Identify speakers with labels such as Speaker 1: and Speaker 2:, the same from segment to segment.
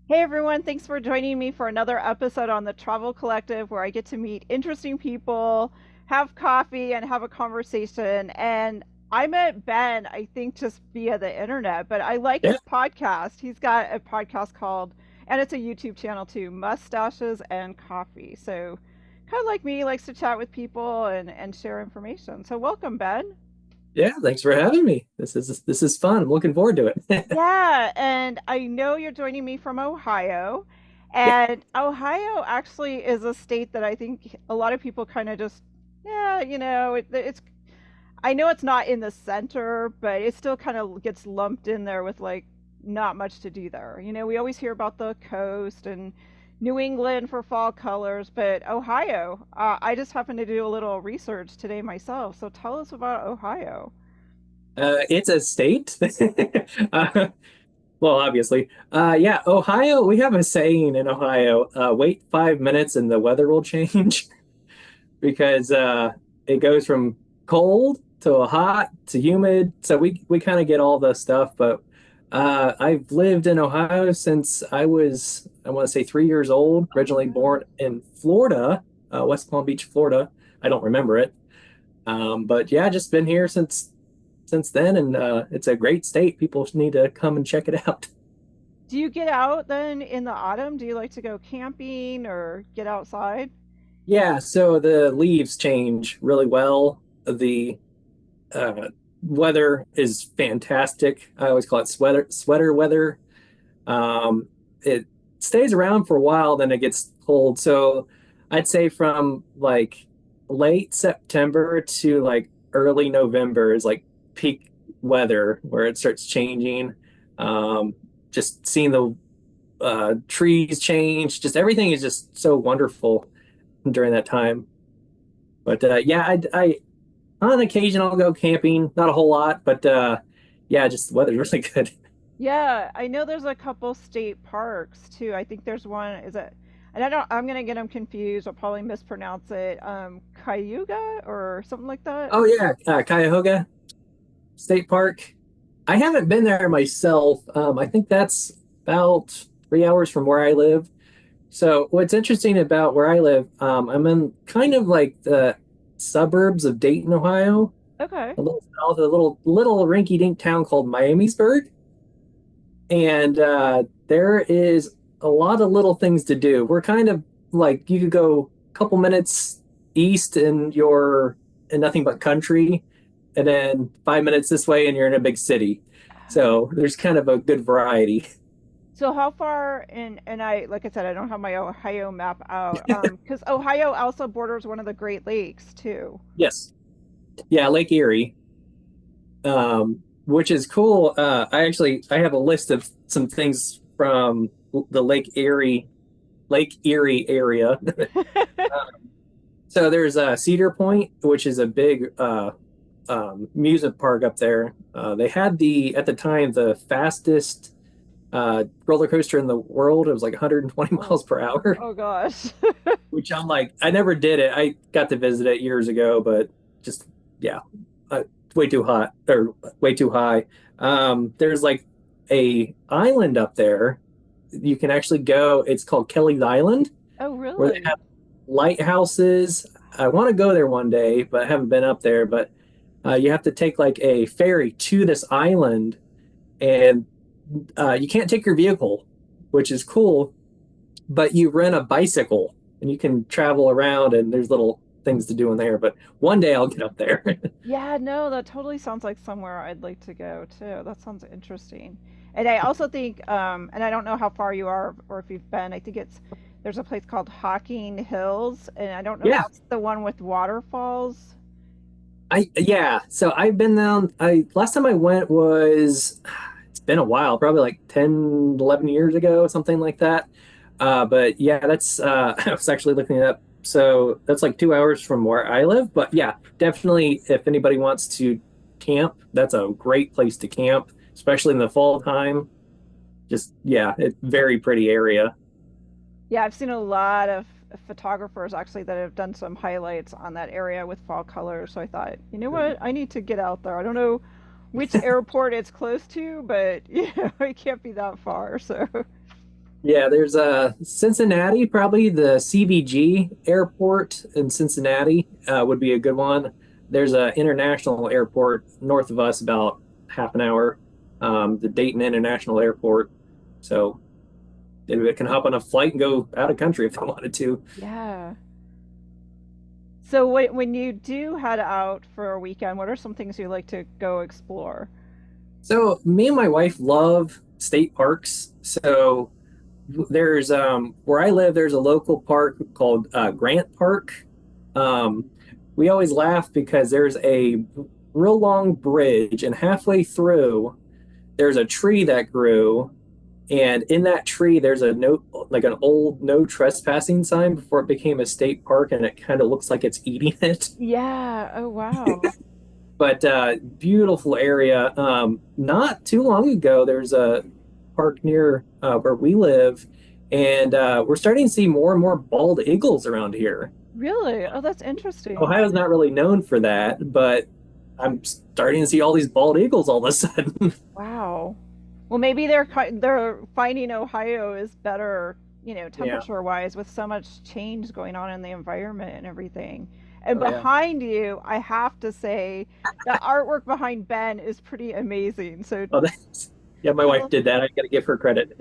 Speaker 1: Hey everyone, thanks for joining me for another episode on the Travel Collective where I get to meet interesting people, have coffee, and have a conversation. And I met Ben, I think, just via the internet, but I like
Speaker 2: Yeah,
Speaker 1: his podcast. He's got a podcast called, and it's a YouTube channel too, Mustaches and Coffee. So, kind of like me, likes to chat with people and share information. So, welcome, Ben.
Speaker 2: yeah. Thanks for having me. This is fun. I'm looking forward to it.
Speaker 1: Yeah, and I know you're joining me from Ohio.
Speaker 2: Yeah,
Speaker 1: And Ohio actually is a state that I think a lot of people kind of just, yeah, it's, I know it's not in the center, but it still kind of gets lumped in there with like not much to do there. We always hear about the coast and New England for fall colors, but Ohio, I just happened to do a little research today myself. So tell us about Ohio.
Speaker 2: it's a state. uh, well, obviously. Yeah, Ohio. We have a saying in Ohio: wait 5 minutes and the weather will change, because it goes from cold to hot to humid. So we kind of get all the stuff. But I've lived in Ohio since I want to say 3 years old.
Speaker 1: Oh,
Speaker 2: Originally
Speaker 1: wow.
Speaker 2: born in Florida, West Palm Beach, Florida. I don't remember it. But yeah, just been here since then, and it's a great state. People need to come and check it out.
Speaker 1: Do you get out then in the autumn? Do you like to go camping or get outside?
Speaker 2: Yeah, so the leaves change really well. The weather is fantastic. I always call it sweater weather. It stays around for a while, then it gets cold. So I'd say from like late September to like early November is like peak weather where it starts changing. Um, just seeing the trees change, just everything is just so wonderful during that time. But yeah, I on occasion I'll go camping, not a whole lot, but yeah, just the weather's really good.
Speaker 1: Yeah, I know there's a couple state parks too. I think there's one, is it, and I'm gonna get them confused. I'll probably mispronounce it. Cayuga or something like that.
Speaker 2: Oh yeah, Cuyahoga State Park. I haven't been there myself. I think that's about 3 hours from where I live. So what's interesting about where I live, I'm in kind of like the suburbs of Dayton, Ohio,
Speaker 1: Okay.
Speaker 2: a little south, a little rinky-dink town called Miamisburg, and there is a lot of little things to do. We're kind of like you could go a couple minutes east and you're in nothing but country, and then 5 minutes this way and you're in a big city. So there's kind of a good variety.
Speaker 1: So how far in, and I, like I said, I don't have my Ohio map out. Because Ohio also borders one of the Great Lakes too.
Speaker 2: Yes. Yeah, Lake Erie, which is cool. I have a list of some things from the Lake Erie area. So there's Cedar Point, which is a big amusement park up there. They had at the time the fastest roller coaster in the world. It was like 120
Speaker 1: Oh,
Speaker 2: miles per hour,
Speaker 1: oh gosh.
Speaker 2: which I'm like, I never did it. I got to visit it years ago, but just yeah, way too hot or way too high. There's like a island up there. You can actually go. It's called Kelly's Island,
Speaker 1: Oh,
Speaker 2: where they
Speaker 1: really?
Speaker 2: have lighthouses. I want to go there one day, but I haven't been up there. But you have to take like a ferry to this island, and you can't take your vehicle, which is cool. But you rent a bicycle, and you can travel around, and there's little things to do in there. But one day I'll get up there.
Speaker 1: Yeah, no, that totally sounds like somewhere I'd like to go too. That sounds interesting. And I also think, and I don't know how far you are or if you've been, I think there's a place called Hocking Hills, and I don't know if
Speaker 2: Yeah,
Speaker 1: that's the one with waterfalls.
Speaker 2: yeah. So I've been down. I last time I went was it's been a while, probably like 10, 11 years ago, something like that. But yeah, that's I was actually looking it up. So that's like 2 hours from where I live. But yeah, definitely if anybody wants to camp, that's a great place to camp, especially in the fall time. Just yeah, it's very pretty area.
Speaker 1: Yeah, I've seen a lot of photographers actually that have done some highlights on that area with fall colors. So I thought, you know what, I need to get out there. I don't know which airport it's close to, but it can't be that far. So
Speaker 2: Yeah, there's Cincinnati, probably the CVG airport in Cincinnati would be a good one. There's a international airport north of us, about half an hour, the Dayton International Airport. So they can hop on a flight and go out of country if they wanted to.
Speaker 1: Yeah. So when you do head out for a weekend, what are some things you like to go explore?
Speaker 2: So me and my wife love state parks. So there's where I live, there's a local park called Grant Park. Um, we always laugh because there's a real long bridge, and halfway through, there's a tree that grew, and in that tree, there's a no like an old no trespassing sign before it became a state park, and it kind of looks like it's eating it.
Speaker 1: Yeah. Oh, wow.
Speaker 2: But beautiful area. Not too long ago, there's a park near where we live, and we're starting to see more and more bald eagles around here.
Speaker 1: Really? Oh, that's interesting.
Speaker 2: Ohio's not really known for that, but I'm starting to see all these bald eagles all of a sudden.
Speaker 1: Wow. Well, maybe they're finding Ohio is better,
Speaker 2: Yeah.
Speaker 1: temperature wise with so much change going on in the environment and everything. And
Speaker 2: Oh yeah.
Speaker 1: behind you, I have to say, the artwork behind Ben is pretty amazing. So
Speaker 2: Oh, that's, yeah. My wife
Speaker 1: tell
Speaker 2: did that. I got to give her credit.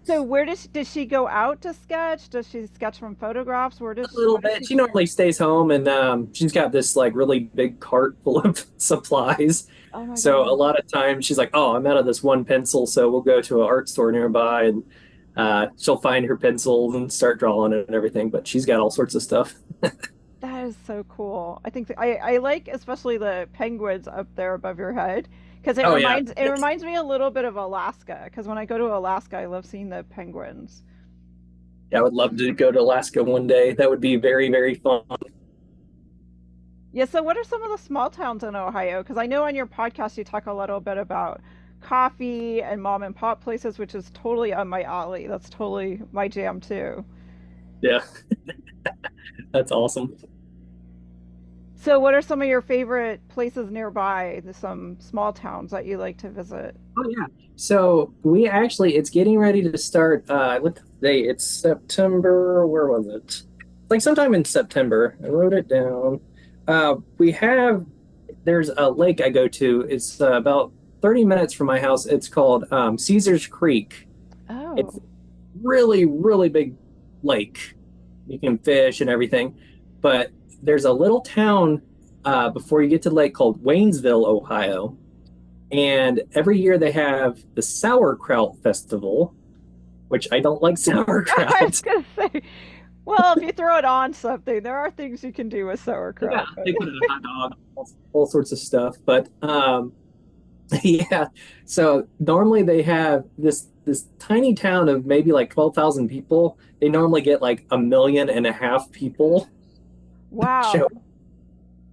Speaker 1: so where does she go out to sketch? Does she sketch from photographs?
Speaker 2: A little
Speaker 1: What does
Speaker 2: bit.
Speaker 1: she
Speaker 2: She
Speaker 1: do?
Speaker 2: normally stays home, and she's got this like really big cart full of supplies.
Speaker 1: Oh my
Speaker 2: So a
Speaker 1: gosh.
Speaker 2: lot of times she's like, "Oh, I'm out of this one pencil, so we'll go to an art store nearby, and she'll find her pencils and start drawing it and everything." But she's got all sorts of stuff.
Speaker 1: That is so cool. I think I like especially the penguins up there above your head because
Speaker 2: Oh yeah,
Speaker 1: it reminds me a little bit of Alaska because when I go to Alaska, I love seeing the penguins.
Speaker 2: yeah. I would love to go to Alaska one day. That would be very, very fun.
Speaker 1: Yeah, so what are some of the small towns in Ohio? Because I know on your podcast you talk a little bit about coffee and mom and pop places, which is totally on my alley. That's totally my jam too.
Speaker 2: Yeah, that's awesome.
Speaker 1: So what are some of your favorite places nearby, some small towns that you like to visit?
Speaker 2: Oh yeah. So we actually, it's getting ready to start. I looked at the date. It's September. Where was it? Like sometime in September. I wrote it down. We have there's a lake I go to. It's about 30 minutes from my house. It's called Caesar's Creek. It's
Speaker 1: Oh,
Speaker 2: really, really big lake. You can fish and everything. But there's a little town before you get to the lake called Waynesville, Ohio. And every year they have the Sauerkraut Festival, which I don't like
Speaker 1: I was
Speaker 2: sauerkraut.
Speaker 1: gonna say, well, if you throw it on something, there are things you can do with
Speaker 2: Yeah,
Speaker 1: sauerkraut. But
Speaker 2: they put it in a hot dog, all sorts of stuff. But yeah, so normally they have this tiny town of maybe like 12,000 people. They normally get like 1.5 million people show.
Speaker 1: wow,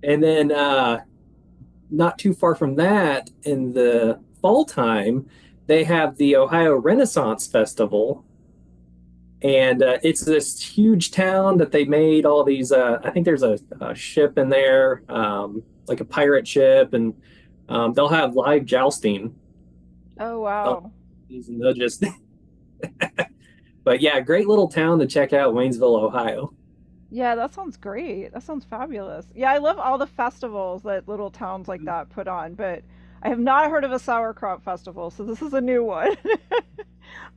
Speaker 2: And then not too far from that, in the fall time, they have the Ohio Renaissance Festival, and it's this huge town that they made all these. I think there's a ship in there, like a pirate ship, and they'll have live jousting.
Speaker 1: oh
Speaker 2: Uh,
Speaker 1: wow.
Speaker 2: And they'll just, but yeah, great little town to check out, Waynesville, Ohio.
Speaker 1: Yeah, that sounds great. That sounds fabulous. Yeah, I love all the festivals that little towns like that put on, but I have not heard of a sauerkraut festival, so this is a new one.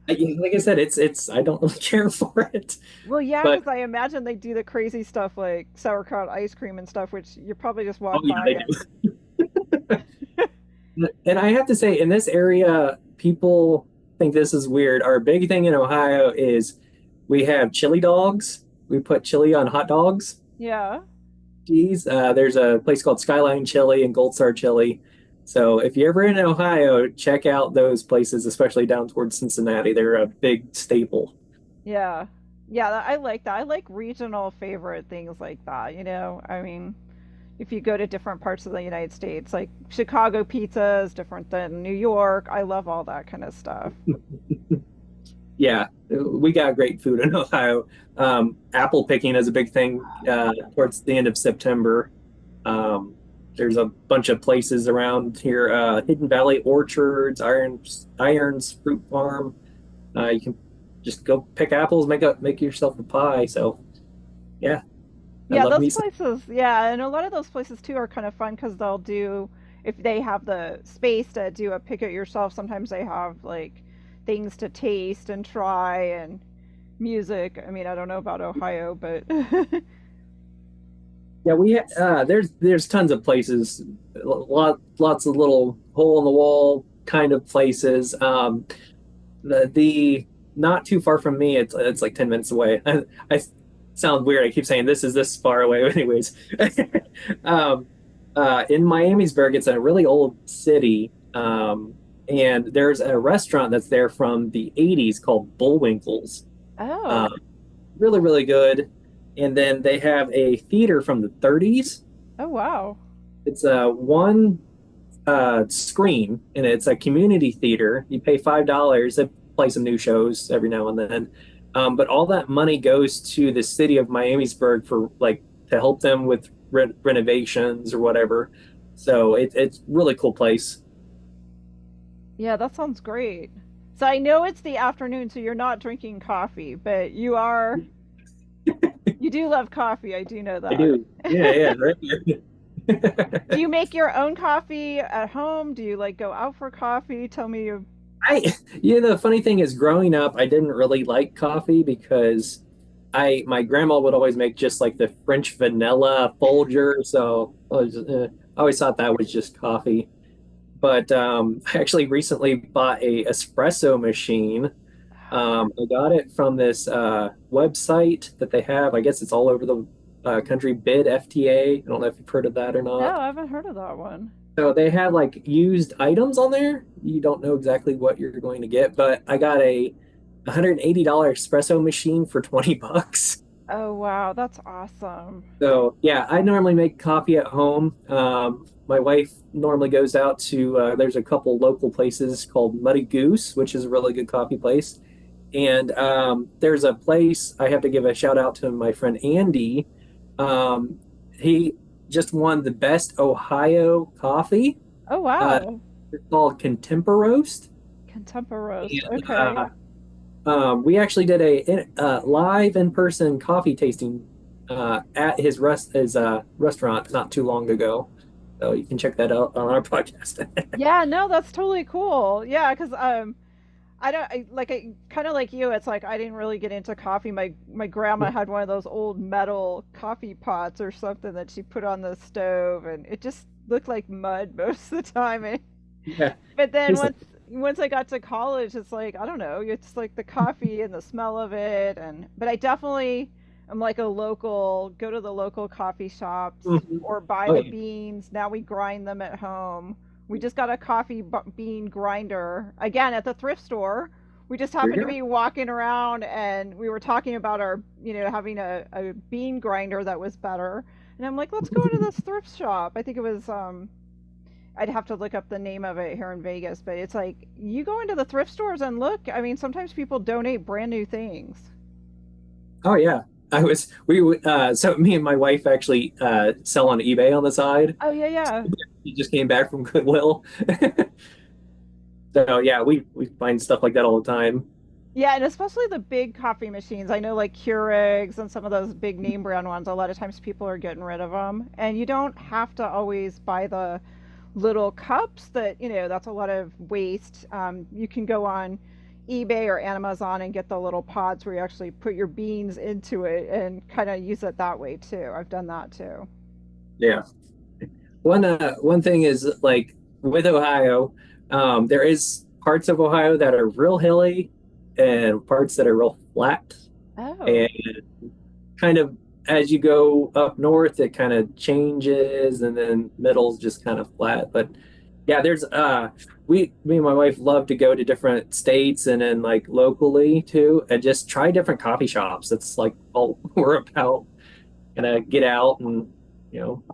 Speaker 2: Like I said, it's I don't really care for it,
Speaker 1: Well, yeah,
Speaker 2: but
Speaker 1: because I imagine they do the crazy stuff like sauerkraut ice cream and stuff, which you probably just
Speaker 2: oh
Speaker 1: walk
Speaker 2: yeah,
Speaker 1: by
Speaker 2: they
Speaker 1: and
Speaker 2: do. And I have to say, in this area, people think this is weird. Our big thing in Ohio is we have chili dogs. We put chili on hot dogs.
Speaker 1: yeah.
Speaker 2: Geez, there's a place called Skyline Chili and Gold Star Chili. So if you're ever in Ohio, check out those places, especially down towards Cincinnati. They're a big staple.
Speaker 1: Yeah. Yeah, I like that. I like regional favorite things like that, I mean, if you go to different parts of the United States, like Chicago pizza is different than New York. I love all that kind of stuff.
Speaker 2: Yeah, we got great food in Ohio. Apple picking is a big thing towards the end of September. Um, there's a bunch of places around here, Hidden Valley Orchards, Irons Fruit Farm. You can just go pick apples, make yourself a pie. So yeah, I
Speaker 1: Yeah,
Speaker 2: love
Speaker 1: those
Speaker 2: me some.
Speaker 1: places, yeah, and a lot of those places too are kind of fun because they'll do, if they have the space to do a pick it yourself, sometimes they have like things to taste and try and music. I mean, I don't know about Ohio, but
Speaker 2: Yeah, there's tons of places, lots of little hole in the wall kind of places. The not too far from me, it's like 10 minutes away. I sound weird. I keep saying this is this far away, anyways. um, in Miamisburg, it's a really old city, and there's a restaurant that's there from the '80s called Bullwinkle's. Um,
Speaker 1: oh,
Speaker 2: really, really good. And then they have a theater from the '30s.
Speaker 1: oh wow.
Speaker 2: It's a one screen, and it's a community theater. You pay $5. They play some new shows every now and then, but all that money goes to the city of Miamisburg for like to help them with renovations or whatever. So it's really cool place.
Speaker 1: Yeah, that sounds great. So I know it's the afternoon, so you're not drinking coffee, but you do love coffee. I do know
Speaker 2: I
Speaker 1: that.
Speaker 2: do. Yeah, yeah, right here.
Speaker 1: Do you make your own coffee at home? Do you like go out for coffee? Tell me you.
Speaker 2: The funny thing is, growing up, I didn't really like coffee because my grandma would always make just like the French vanilla Folger, so I always thought that was just coffee. But I actually recently bought a espresso machine. I got it from this website that they have. I guess it's all over the country, Bid FTA. I don't know if you've heard of that or
Speaker 1: No,
Speaker 2: not.
Speaker 1: I haven't heard of that one.
Speaker 2: So they have like used items on there. You don't know exactly what you're going to get, but I got a $180 espresso machine for 20 bucks.
Speaker 1: Oh wow, that's awesome.
Speaker 2: So yeah, I normally make coffee at home. My wife normally goes out to there's a couple local places called Muddy Goose, which is a really good coffee place. And there's a place I have to give a shout out to my friend Andy. He just won the best Ohio coffee.
Speaker 1: Oh
Speaker 2: Uh,
Speaker 1: wow.
Speaker 2: it's called Contemporary.
Speaker 1: Contemporary.
Speaker 2: And
Speaker 1: Okay.
Speaker 2: we actually did a live in-person coffee tasting at his restaurant not too long ago. So you can check that out on our podcast.
Speaker 1: Yeah, no, that's totally cool. Yeah, because I don't I kind of like you. It's like I didn't really get into coffee. My grandma had one of those old metal coffee pots or something that she put on the stove, and it just looked like mud most of the time.
Speaker 2: Yeah.
Speaker 1: But then
Speaker 2: He's like,
Speaker 1: once I got to college, it's like I don't know, it's like the coffee and the smell of it, and but I definitely am like a local, go to the local coffee shops
Speaker 2: mhm.
Speaker 1: or buy
Speaker 2: Oh
Speaker 1: the
Speaker 2: yeah.
Speaker 1: beans. Now we grind them at home. We just got a bean grinder again at the thrift store. We just
Speaker 2: There
Speaker 1: happened to
Speaker 2: you go.
Speaker 1: be walking around and we were talking about our, having a bean grinder that was better. And I'm like, let's go into this thrift shop. I think it was I'd have to look up the name of it here in Vegas, but it's like you go into the thrift stores and look. I mean, sometimes people donate brand new things.
Speaker 2: Oh yeah. So me and my wife actually sell on eBay on the side.
Speaker 1: Oh yeah, yeah.
Speaker 2: He just came back from Goodwill. So yeah, we find stuff like that all the time.
Speaker 1: Yeah, and especially the big coffee machines. I know like Keurigs and some of those big name brand ones, a lot of times people are getting rid of them. And you don't have to always buy the little cups that, that's a lot of waste. You can go on eBay or Amazon and get the little pods where you actually put your beans into it and kind of use it that way too. I've done that too.
Speaker 2: Yeah. One thing is like with Ohio, there is parts of Ohio that are real hilly and parts that are real flat.
Speaker 1: Oh,
Speaker 2: And kind of as you go up north, it kind of changes, and then middle's just kind of flat. But yeah, there's me and my wife love to go to different states and then like locally too, and just try different coffee shops. That's like all we're about. Kind of get out and you know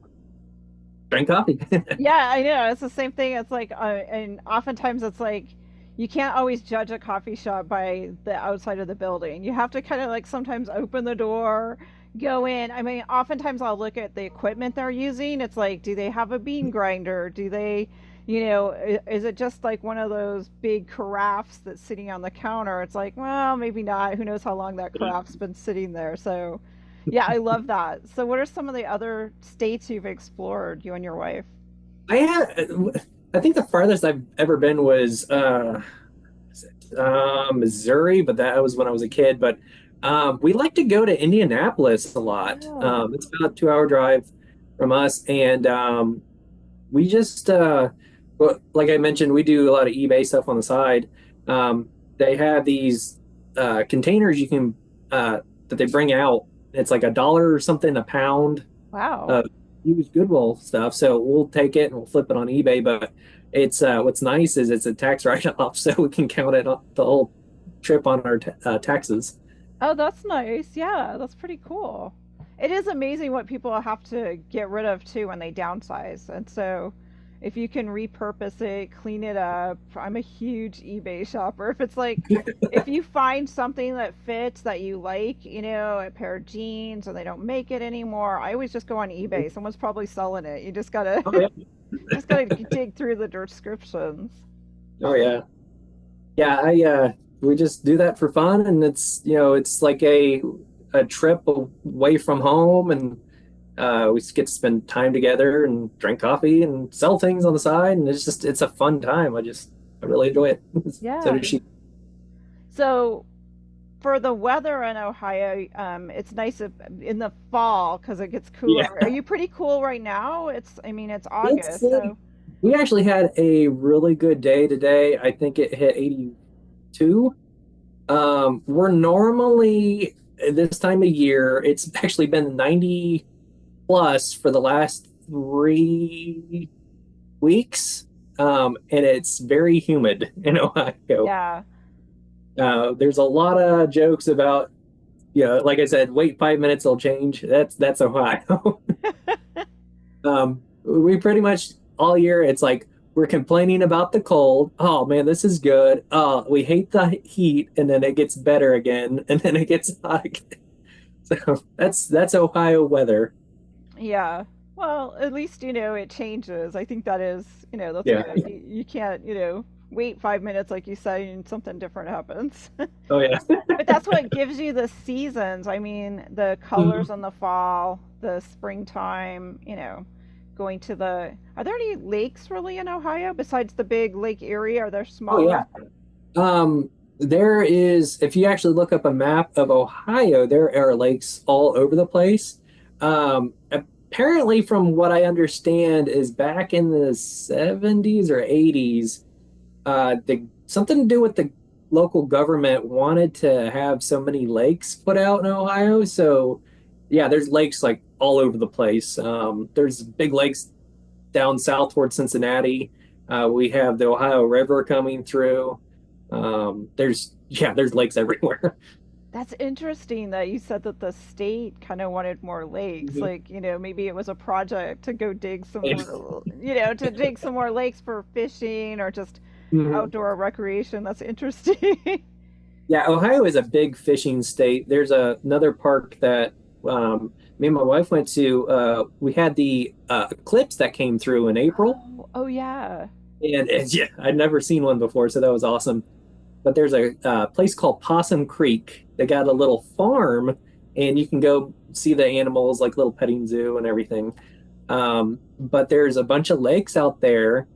Speaker 2: drink coffee.
Speaker 1: yeah, I know. It's the same thing. It's like, and oftentimes it's like you can't always judge a coffee shop by the outside of the building. You have to kind of like sometimes open the door, go in. I mean, oftentimes I'll look at the equipment they're using. It's like, do they have a bean grinder? Do they Is it just like one of those big carafes that's sitting on the counter? It's like, well, maybe not. Who knows how long that carafe's been sitting there? So, yeah, I love that. So, what are some of the other states you've explored, you and your wife?
Speaker 2: I had, I think the farthest I've ever been was Missouri, but that was when I was a kid. But we like to go to Indianapolis a lot.
Speaker 1: Oh,
Speaker 2: It's about a 2 hour drive from us, and we just well, like I mentioned, we do a lot of eBay stuff on the side. They have these containers you can that they bring out. It's like $1 or something a pound
Speaker 1: wow.
Speaker 2: of used Goodwill stuff. So we'll take it and we'll flip it on eBay. But it's what's nice is it's a tax write-off, so we can count it on the whole trip on our taxes.
Speaker 1: Oh, that's nice. Yeah, that's pretty cool. It is amazing what people have to get rid of too when they downsize. And so if you can repurpose it, clean it up, I'm a huge eBay shopper. If it's like, if you find something that fits that you like, a pair of jeans and they don't make it anymore, I always just go on eBay. Someone's probably selling it. You just gotta,
Speaker 2: Oh yeah,
Speaker 1: just gotta dig through the descriptions.
Speaker 2: oh yeah, yeah. I we just do that for fun, and it's like a trip away from home, and we just get to spend time together and drink coffee and sell things on the side, and it's a fun time. I really enjoy it. So
Speaker 1: Yeah.
Speaker 2: does she.
Speaker 1: So for the weather in Ohio, it's nice in the fall because it gets
Speaker 2: Yeah,
Speaker 1: cooler. Are you pretty cool right now? I mean, it's
Speaker 2: it's
Speaker 1: August, so
Speaker 2: we actually had a really good day today. I think it hit 82. We're normally this time of year, it's actually been 90 plus for the last 3 weeks. And it's very humid in Ohio.
Speaker 1: yeah.
Speaker 2: There's a lot of jokes about, like I said, wait 5 minutes, it'll change. That's Ohio. We pretty much all year, it's like we're complaining about the cold. Oh man, this is good. Oh, we hate the heat, and then it gets better again, and then it gets hot again. So that's Ohio weather.
Speaker 1: Yeah. Well, at least, it changes. I think that is, that's
Speaker 2: Yeah.
Speaker 1: good. You can't, wait 5 minutes like you said and something different happens.
Speaker 2: Oh yeah.
Speaker 1: But that's what gives you the seasons. I mean, the colors
Speaker 2: Mhm.
Speaker 1: in the fall, the springtime, going to are there any lakes really in Ohio besides the big Lake Erie? Are there
Speaker 2: Oh
Speaker 1: smaller?
Speaker 2: yeah. There is, if you actually look up a map of Ohio, there are lakes all over the place. Apparently, from what I understand, is back in the 70s or 80s, something to do with the local government wanted to have so many lakes put out in Ohio. So, yeah, there's lakes like all over the place. There's big lakes down south towards Cincinnati. We have the Ohio River coming through. There's lakes everywhere.
Speaker 1: That's interesting that you said that the state kind of wanted more lakes.
Speaker 2: Mhm.
Speaker 1: Like, maybe it was a project to go dig some more, to dig some more lakes for fishing or just
Speaker 2: Mhm.
Speaker 1: outdoor recreation. That's interesting.
Speaker 2: Yeah, Ohio is a big fishing state. There's another park that me and my wife went to. We had the eclipse that came through in April,
Speaker 1: Oh, yeah.
Speaker 2: and yeah, I'd never seen one before, so that was awesome. But there's a place called Possum Creek. They got a little farm, and you can go see the animals, like little petting zoo and everything. But there's a bunch of lakes out there.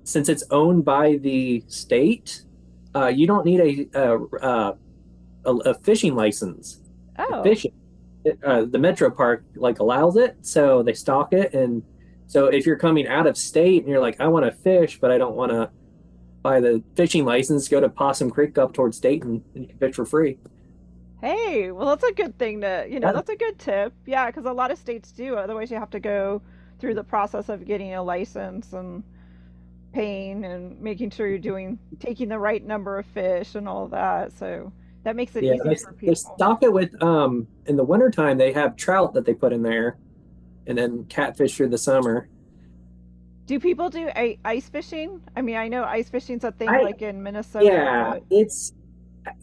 Speaker 2: Since it's owned by the state, you don't need a fishing license to
Speaker 1: Oh,
Speaker 2: fish it. The Metro Park like allows it, so they stock it. And so if you're coming out of state and you're like, I want to fish, but I don't want to buy the fishing license, go to Possum Creek up towards Dayton and you can fish for free.
Speaker 1: hey, well, that's a good thing
Speaker 2: Yeah,
Speaker 1: that's a good tip. Yeah, because a lot of states do. Otherwise, you have to go through the process of getting a license and paying and making sure you're taking the right number of fish and all of that. So that makes it
Speaker 2: yeah.
Speaker 1: easy for
Speaker 2: They
Speaker 1: people.
Speaker 2: stock it with in the wintertime they have trout that they put in there and then catfish through the summer.
Speaker 1: Do people do ice fishing? I mean, I know ice fishing's a thing
Speaker 2: I
Speaker 1: like in Minnesota,
Speaker 2: Yeah,
Speaker 1: but
Speaker 2: it's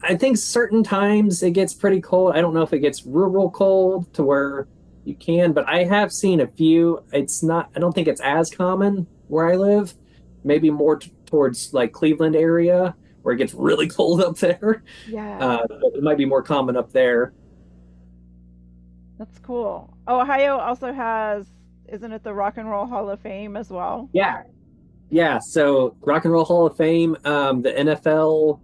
Speaker 2: I think certain times it gets pretty cold. I don't know if it gets real cold to where you can, but I have seen a few. It's not, I don't think it's as common where I live. maybe more towards like Cleveland area where it gets really cold up there.
Speaker 1: Yeah,
Speaker 2: It might be more common up there.
Speaker 1: that's cool. Ohio also has, isn't it the Rock and Roll Hall of Fame as well?
Speaker 2: Yeah, yeah. So Rock and Roll Hall of Fame, the NFL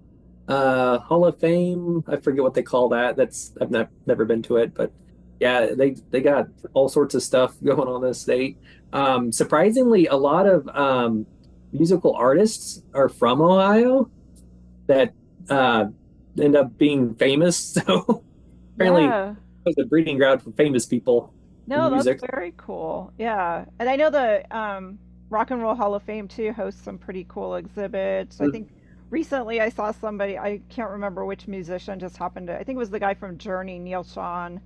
Speaker 2: Hall of Fame. I forget what they call that. That's I've never been to it, but yeah, they got all sorts of stuff going on in the state. Surprisingly, a lot of musical artists are from Ohio that uh, end up being famous. So apparently,
Speaker 1: Yeah.
Speaker 2: it's a breeding ground for famous people in
Speaker 1: No, that's
Speaker 2: music.
Speaker 1: very cool. Yeah. And I know the Rock and Roll Hall of Fame too hosts some pretty cool exhibits. I think recently I saw somebody, I can't remember which musician just happened to, I think it was the guy from Journey, Neil Sean,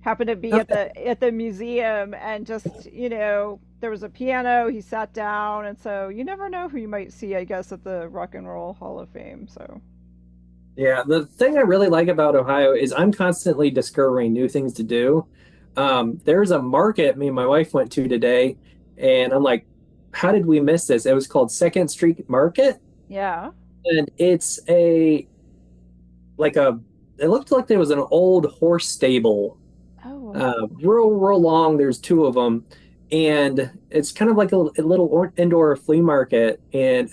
Speaker 1: happened to be
Speaker 2: Okay.
Speaker 1: at the museum and just, there was a piano, he sat down, and so you never know who you might see, I guess, at the Rock and Roll Hall of Fame. So,
Speaker 2: Yeah, the thing I really like about Ohio is I'm constantly discovering new things to do. There's a market me and my wife went to today, and I'm like, how did we miss this? It was called Second Street Market,
Speaker 1: yeah.
Speaker 2: and it's a like a it looked like there was an old horse stable,
Speaker 1: Oh,
Speaker 2: real long. There's two of them, and it's kind of like a little indoor flea market, and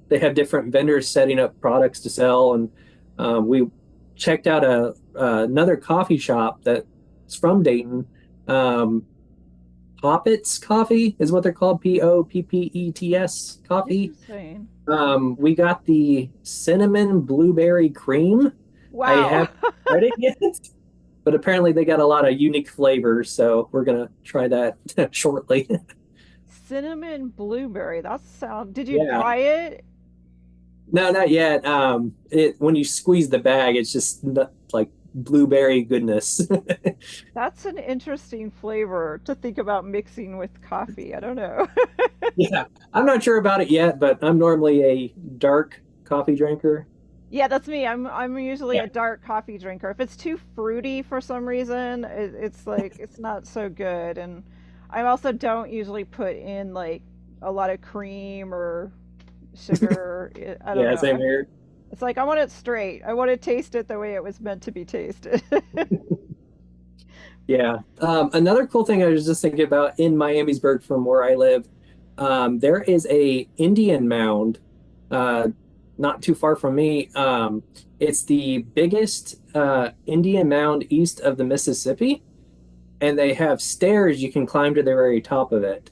Speaker 2: they have different vendors setting up products to sell, and we checked out another coffee shop that's from Dayton. Um, Poppets Coffee is what they're called, Poppets Coffee.
Speaker 1: interesting.
Speaker 2: We got the cinnamon blueberry cream. I
Speaker 1: Wow.
Speaker 2: haven't tried it yet, but apparently they got a lot of unique flavors, so we're gonna try that shortly.
Speaker 1: Cinnamon blueberry. That sound. Did you
Speaker 2: Yeah.
Speaker 1: try it?
Speaker 2: No, not yet. It when you squeeze the bag, it's just like blueberry goodness.
Speaker 1: That's an interesting flavor to think about mixing with coffee. I don't know.
Speaker 2: Yeah, I'm not sure about it yet, but I'm normally a dark coffee drinker.
Speaker 1: Yeah, that's me. I'm usually
Speaker 2: Yeah.
Speaker 1: a dark coffee drinker. If it's too fruity for some reason, it's like it's not so good. And I also don't usually put in like a lot of cream or sugar. I don't
Speaker 2: Yeah,
Speaker 1: know.
Speaker 2: same here.
Speaker 1: It's like I want it straight. I want to taste it the way it was meant to be tasted.
Speaker 2: Yeah. Another cool thing I was just thinking about in Miamisburg from where I live, there is a Indian mound, uh, not too far from me. It's the biggest Indian mound east of the Mississippi, and they have stairs you can climb to the very top of it.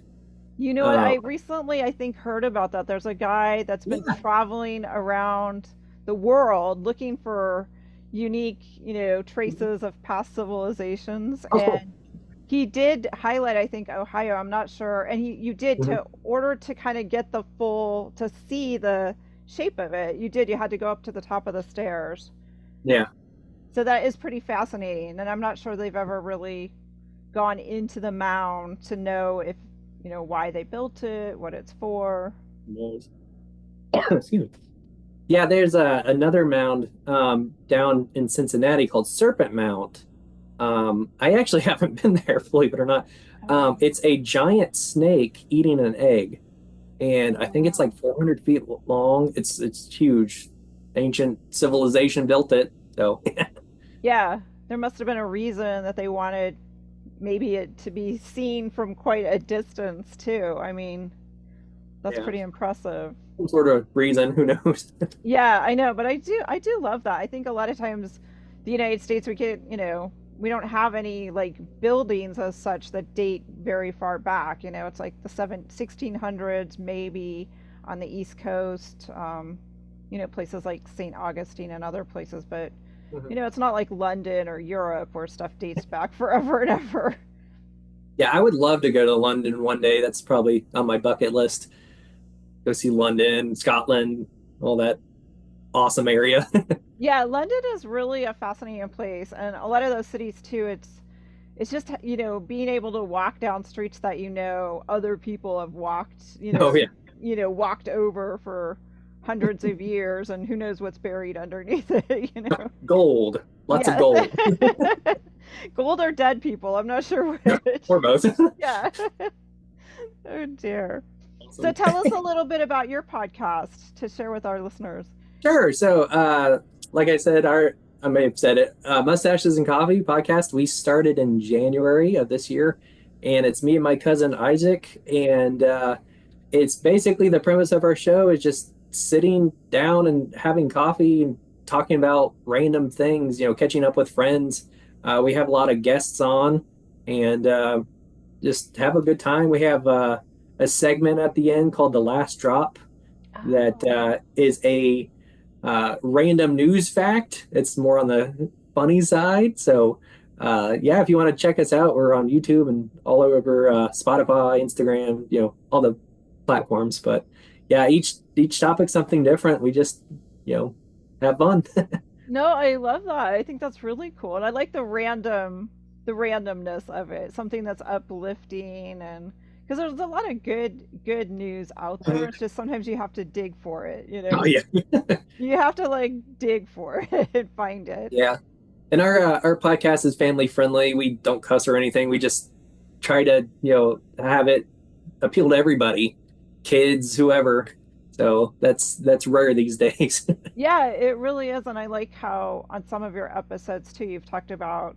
Speaker 1: You know what?
Speaker 2: Uh,
Speaker 1: I recently, I think, heard about that. There's a guy that's been
Speaker 2: yeah.
Speaker 1: traveling around the world looking for unique, traces of past civilizations.
Speaker 2: Oh, cool.
Speaker 1: And he did highlight, I think, Ohio. I'm not sure. And you did
Speaker 2: Mhm.
Speaker 1: to order to kind of get to see the shape of it. You had to go up to the top of the stairs.
Speaker 2: Yeah.
Speaker 1: So that is pretty fascinating. And I'm not sure they've ever really gone into the mound to know if why they built it, what it's for.
Speaker 2: Excuse me. Yeah, there's another mound down in Cincinnati called Serpent Mound. I actually haven't been there, believe it or not.
Speaker 1: Oh,
Speaker 2: It's a giant snake eating an egg, and I
Speaker 1: oh
Speaker 2: think it's
Speaker 1: wow.
Speaker 2: like 400 feet long. It's huge. Ancient civilization built it. So
Speaker 1: Yeah, there must have been a reason that they wanted maybe it to be seen from quite a distance too. I mean, that's
Speaker 2: yeah,
Speaker 1: pretty impressive.
Speaker 2: some sort of reason. Who knows?
Speaker 1: Yeah, I know, but I do love that. I think a lot of times the United States we get, we don't have any like buildings as such that date very far back. It's like the 1600s maybe on the East Coast, places like St. Augustine and other places, but
Speaker 2: Mhm.
Speaker 1: it's not like London or Europe where stuff dates back forever and ever.
Speaker 2: Yeah, I would love to go to London one day. That's probably on my bucket list. Go see London, Scotland, all that awesome area.
Speaker 1: Yeah, London is really a fascinating place, and a lot of those cities too. It's just being able to walk down streets that other people have walked,
Speaker 2: Oh yeah,
Speaker 1: walked over for hundreds of years, and who knows what's buried underneath it.
Speaker 2: gold, lots of
Speaker 1: Yeah,
Speaker 2: gold,
Speaker 1: gold or dead people. I'm not sure which.
Speaker 2: or both.
Speaker 1: Yeah. Oh dear. So
Speaker 2: Awesome.
Speaker 1: tell us a little bit about your podcast to share with our listeners.
Speaker 2: Sure. So, like I said, I may have said it, Mustaches and Coffee podcast. We started in January of this year, and it's me and my cousin Isaac. And it's basically the premise of our show is just sitting down and having coffee and talking about random things, catching up with friends. We have a lot of guests on, and just have a good time. We have a segment at the end called The Last Drop that
Speaker 1: Oh.
Speaker 2: is a random news fact. It's more on the funny side. So, yeah, if you want to check us out, we're on YouTube and all over Spotify, Instagram, all the platforms. But yeah, each topic's something different. We just, have fun.
Speaker 1: No, I love that. I think that's really cool. And I like the randomness of it. Something that's uplifting and because there's a lot of good news out there. It's just sometimes you have to dig for it, you
Speaker 2: Oh
Speaker 1: know.
Speaker 2: yeah,
Speaker 1: You have to like dig for it and find it.
Speaker 2: yeah. And our podcast is family friendly. We don't cuss or anything. We just try to have it appeal to everybody, kids, whoever. So that's rare these days.
Speaker 1: Yeah, it really is. And I like how on some of your episodes too, you've talked about,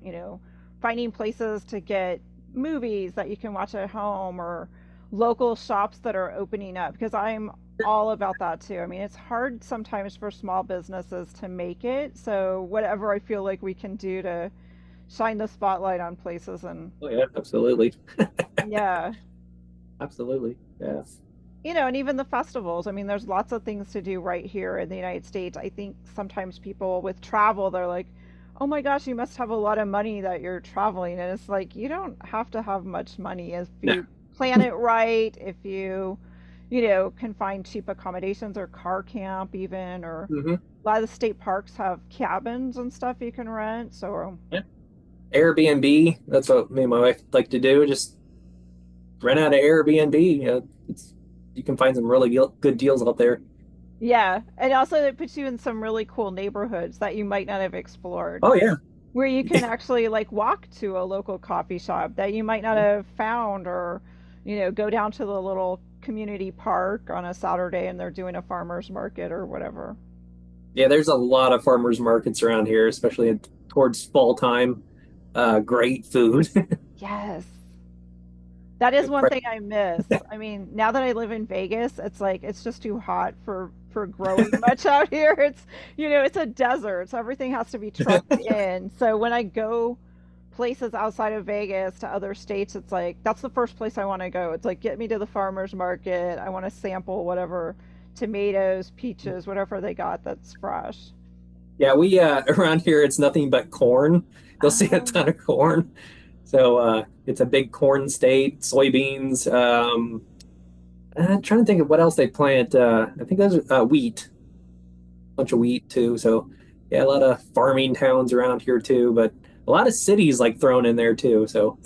Speaker 1: finding places to get movies that you can watch at home or local shops that are opening up because I'm all about that too. I mean, it's hard sometimes for small businesses to make it. So whatever I feel like we can do to shine the spotlight on places and
Speaker 2: Oh yeah, absolutely,
Speaker 1: yeah,
Speaker 2: absolutely, yeah.
Speaker 1: and even the festivals. I mean, there's lots of things to do right here in the United States. I think sometimes people with travel, they're like, oh my gosh, you must have a lot of money that you're traveling. And it's like, you don't have to have much money if
Speaker 2: No.
Speaker 1: you plan it right, if you, can find cheap accommodations or car camp even, or
Speaker 2: Hmm.
Speaker 1: a lot of the state parks have cabins and stuff you can rent. So,
Speaker 2: Yeah. Airbnb. That's what me and my wife like to do. Just rent out an Airbnb. You can find some really good deals out there.
Speaker 1: yeah. And also, it puts you in some really cool neighborhoods that you might not have explored,
Speaker 2: Oh yeah.
Speaker 1: where you can actually like walk to a local coffee shop that you might not have found or go down to the little community park on a Saturday and they're doing a farmers market or whatever.
Speaker 2: Yeah, there's a lot of farmers markets around here, especially towards fall time. Great food.
Speaker 1: Yes, that is one thing I miss. I mean, now that I live in Vegas, it's like it's just too hot for growing much out here. It's it's a desert, so everything has to be trucked in. So when I go places outside of Vegas to other states, it's like that's the first place I want to go. It's like get me to the farmers market. I want to sample whatever tomatoes, peaches, whatever they got that's fresh.
Speaker 2: Yeah, we around here it's nothing but corn. You'll see a ton
Speaker 1: Um,
Speaker 2: of corn. So it's a big corn state, soybeans. I'm trying to think of what else they plant. I think those are wheat, a bunch of wheat too. So yeah, a lot of farming towns around here too, but a lot of cities like thrown in there too. So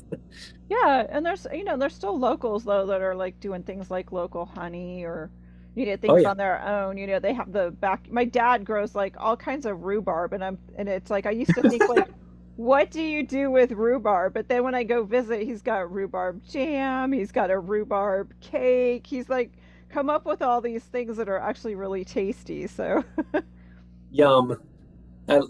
Speaker 1: yeah, and there's still locals though that are like doing things like local honey or
Speaker 2: oh
Speaker 1: things
Speaker 2: yeah,
Speaker 1: on their own. They have the back. My dad grows like all kinds of rhubarb, and it's like I used to think like, what do you do with rhubarb? But then when I go visit, he's got rhubarb jam, he's got a rhubarb cake. He's like come up with all these things that are actually really tasty. So
Speaker 2: yum.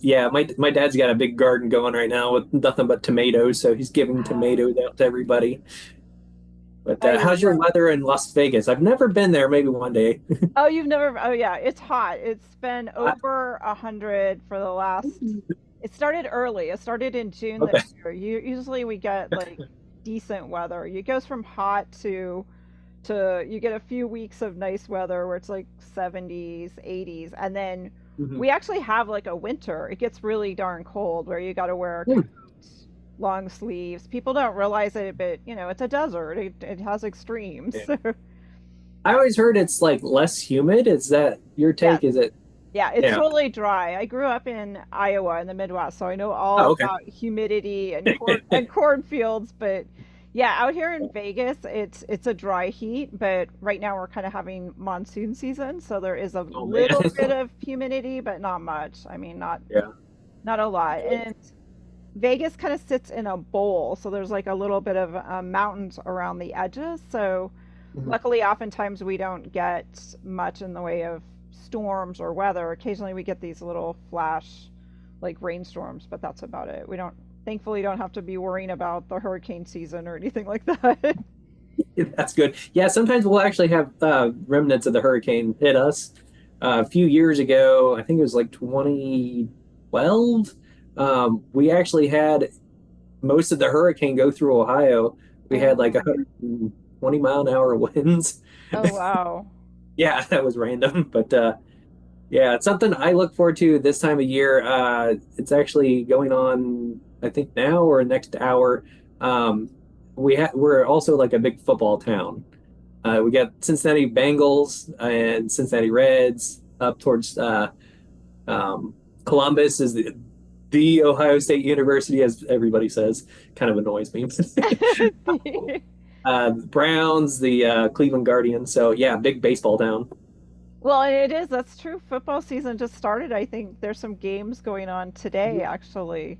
Speaker 2: Yeah, my dad's got a big garden going right now with nothing but tomatoes, so he's giving tomatoes
Speaker 1: oh,
Speaker 2: out to everybody. But
Speaker 1: I
Speaker 2: how's your weather in Las Vegas? I've never been there. Maybe one day.
Speaker 1: oh, you've never, oh yeah, it's hot. It's been
Speaker 2: I-
Speaker 1: over 100 for the last, it started early. It started in June
Speaker 2: okay.
Speaker 1: this year. Usually we get like decent weather. It goes from hot to you get a few weeks of nice weather where it's like 70s, 80s, and then
Speaker 2: Mhm.
Speaker 1: we actually have like a winter. It gets really darn cold where you got to wear a
Speaker 2: Hmm.
Speaker 1: coat, long sleeves. People don't realize it, but it's a desert. It has extremes.
Speaker 2: Yeah. I always heard it's like less humid. Is that your
Speaker 1: Yes.
Speaker 2: take? Is it?
Speaker 1: Yeah, it's
Speaker 2: Yeah.
Speaker 1: totally dry. I grew up in Iowa in the Midwest, so I know all
Speaker 2: Oh, okay.
Speaker 1: about humidity and cornfields. But yeah, out here in Vegas, it's a dry heat. But right now we're kind of having monsoon season, so there is a
Speaker 2: Oh man.
Speaker 1: little bit of humidity, but not much. I mean,
Speaker 2: Yeah.
Speaker 1: not a lot. And Vegas kind of sits in a bowl, so there's like a little bit of mountains around the edges. So
Speaker 2: Mhm.
Speaker 1: Luckily, oftentimes we don't get much in the way of storms or weather. Occasionally we get these little flash like rainstorms, but that's about it. We don't thankfully don't have to be worrying about the hurricane season or anything like that.
Speaker 2: That's good. Yeah, sometimes we'll actually have remnants of the hurricane hit us. A few years ago, I think it was like 2012, we actually had most of the hurricane go through Ohio. We
Speaker 1: Oh
Speaker 2: had like
Speaker 1: wow.
Speaker 2: 120-mile-an-hour winds.
Speaker 1: Oh wow.
Speaker 2: Yeah, that was random, but yeah, it's something I look forward to this time of year. It's actually going on, I think now or next hour. Um, we're also like a big football town. We got Cincinnati Bengals and Cincinnati Reds up towards um, Columbus is the Ohio State University, as everybody says. Kind of annoys me. The Browns, the Cleveland Guardians. So yeah, big baseball town.
Speaker 1: Well, and it is. That's true. Football season just started. I think there's some games going on today,
Speaker 2: Mhm.
Speaker 1: actually.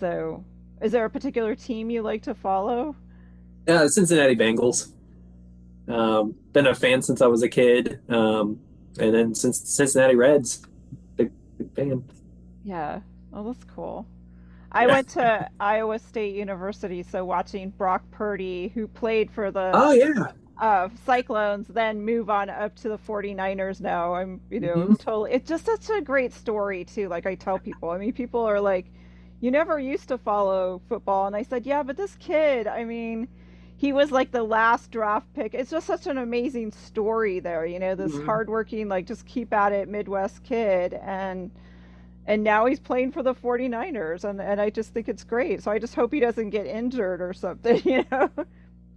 Speaker 1: So, is there a particular team you like to follow?
Speaker 2: Cincinnati Bengals. Been a fan since I was a kid. And then since Cincinnati Reds, big fan.
Speaker 1: Yeah. Oh, that's cool. I
Speaker 2: Yeah.
Speaker 1: went to Iowa State University, so watching Brock Purdy, who played for the
Speaker 2: Oh yeah.
Speaker 1: Cyclones, then move on up to the 49ers now.
Speaker 2: Hmm.
Speaker 1: Totally. It's just such a great story, too. Like I tell people, I mean, people are like, you never used to follow football. And I said, yeah, but this kid, I mean, he was like the last draft pick. It's just such an amazing story there, this
Speaker 2: Hmm.
Speaker 1: hardworking, like just keep at it Midwest kid. And now he's playing for the 49ers. And I just think it's great. So I just hope he doesn't get injured or something,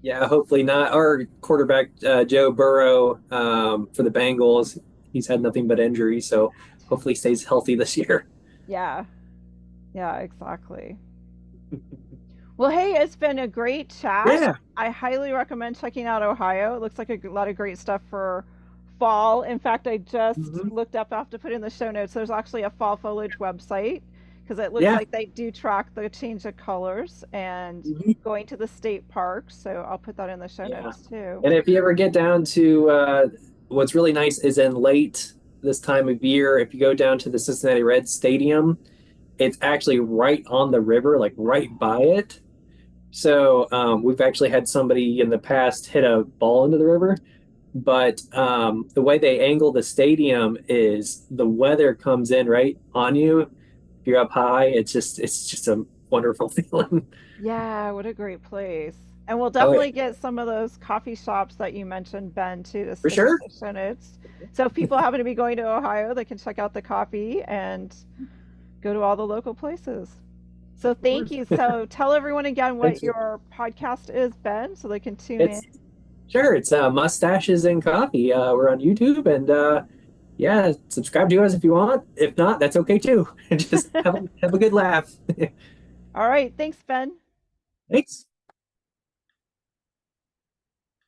Speaker 2: Yeah, hopefully not. Our quarterback Joe Burrow for the Bengals, he's had nothing but injuries, so hopefully he stays healthy this year.
Speaker 1: Yeah. Yeah, exactly. Well, hey, it's been a great chat.
Speaker 2: Yeah.
Speaker 1: I highly recommend checking out Ohio. It looks like a lot of great stuff for fall. In fact, I just
Speaker 2: Hmm.
Speaker 1: looked up, I have to put in the show notes. There's actually a fall foliage website because it looks
Speaker 2: Yeah.
Speaker 1: like they do track the change of colors and
Speaker 2: Mhm.
Speaker 1: going to the state park. So I'll put that in the show
Speaker 2: Yeah.
Speaker 1: notes too.
Speaker 2: And if you ever get down to what's really nice is in late this time of year, if you go down to the Cincinnati Reds Stadium, it's actually right on the river, like right by it. So we've actually had somebody in the past hit a ball into the river, but the way they angle the stadium is the weather comes in right on you. If you're up high, it's just a wonderful feeling.
Speaker 1: Yeah, what a great place. And we'll
Speaker 2: Oh yeah,
Speaker 1: definitely get some of those coffee shops that you mentioned, Ben, too, to
Speaker 2: for
Speaker 1: stick in
Speaker 2: sure.
Speaker 1: the show notes. So if people happen to be going to Ohio, they can check out the coffee and go to all the local places. So
Speaker 2: Of
Speaker 1: thank
Speaker 2: course.
Speaker 1: you. So tell everyone again
Speaker 2: Thanks.
Speaker 1: what your podcast is, Ben, so they can tune in.
Speaker 2: It's sure. It's Mustaches and Coffee. We're on YouTube, and yeah, subscribe to us if you want. If not, that's okay too. Just have a good laugh.
Speaker 1: All right. Thanks, Ben.
Speaker 2: Thanks.